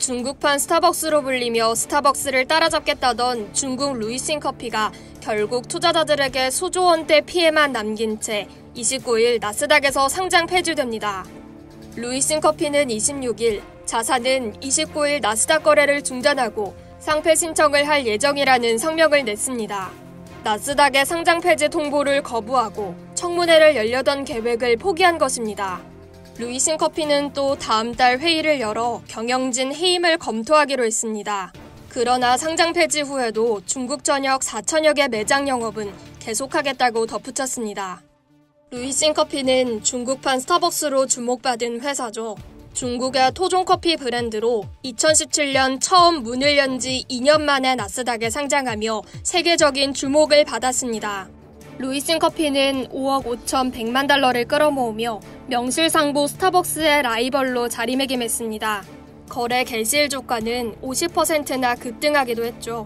중국판 스타벅스로 불리며 스타벅스를 따라잡겠다던 중국 루이싱 커피가 결국 투자자들에게 수조 원대 피해만 남긴 채 29일 나스닥에서 상장 폐지됩니다. 루이싱 커피는 26일 자사는 29일 나스닥 거래를 중단하고 상패 신청을 할 예정이라는 성명을 냈습니다. 나스닥의 상장 폐지 통보를 거부하고 청문회를 열려던 계획을 포기한 것입니다. 루이싱 커피는 또 다음 달 회의를 열어 경영진 해임을 검토하기로 했습니다. 그러나 상장 폐지 후에도 중국 전역 4천여 개 매장 영업은 계속하겠다고 덧붙였습니다. 루이싱 커피는 중국판 스타벅스로 주목받은 회사죠. 중국의 토종커피 브랜드로 2017년 처음 문을 연 지 2년 만에 나스닥에 상장하며 세계적인 주목을 받았습니다. 루이싱 커피는 5억 5,100만 달러를 끌어모으며 명실상부 스타벅스의 라이벌로 자리매김했습니다. 거래 개시일 주가는 50%나 급등하기도 했죠.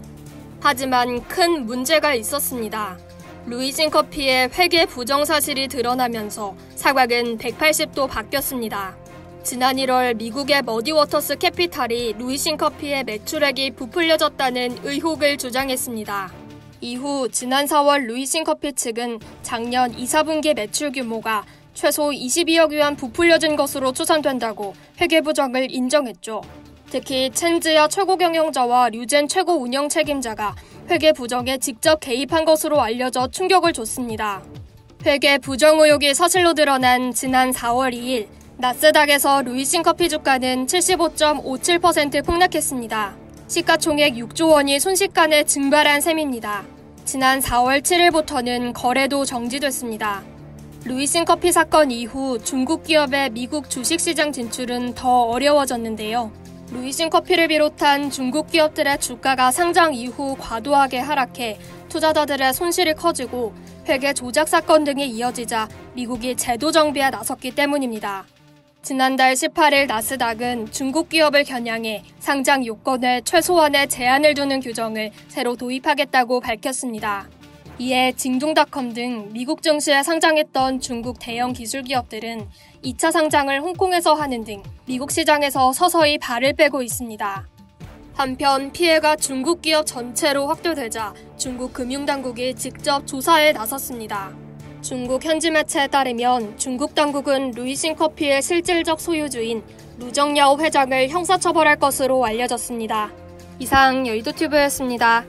하지만 큰 문제가 있었습니다. 루이싱 커피의 회계 부정 사실이 드러나면서 사각은 180도 바뀌었습니다. 지난 1월 미국의 머디워터스 캐피탈이 루이싱 커피의 매출액이 부풀려졌다는 의혹을 주장했습니다. 이후 지난 4월 루이싱 커피 측은 작년 2, 4분기 매출 규모가 최소 22억 위안 부풀려진 것으로 추산된다고 회계 부정을 인정했죠. 특히 첸지야 최고 경영자와 류젠 최고 운영 책임자가 회계 부정에 직접 개입한 것으로 알려져 충격을 줬습니다. 회계 부정 의혹이 사실로 드러난 지난 4월 2일 나스닥에서 루이싱 커피 주가는 75.57% 폭락했습니다. 시가총액 6조 원이 순식간에 증발한 셈입니다. 지난 4월 7일부터는 거래도 정지됐습니다. 루이싱 커피 사건 이후 중국 기업의 미국 주식시장 진출은 더 어려워졌는데요. 루이싱 커피를 비롯한 중국 기업들의 주가가 상장 이후 과도하게 하락해 투자자들의 손실이 커지고 회계 조작 사건 등이 이어지자 미국이 제도 정비에 나섰기 때문입니다. 지난달 18일 나스닥은 중국 기업을 겨냥해 상장 요건에 최소한의 제한을 두는 규정을 새로 도입하겠다고 밝혔습니다. 이에 징둥닷컴 등 미국 증시에 상장했던 중국 대형 기술 기업들은 2차 상장을 홍콩에서 하는 등 미국 시장에서 서서히 발을 빼고 있습니다. 한편 피해가 중국 기업 전체로 확대되자 중국 금융당국이 직접 조사에 나섰습니다. 중국 현지 매체에 따르면 중국 당국은 루이싱 커피의 실질적 소유주인 루정야오 회장을 형사처벌할 것으로 알려졌습니다. 이상 여의도TV였습니다.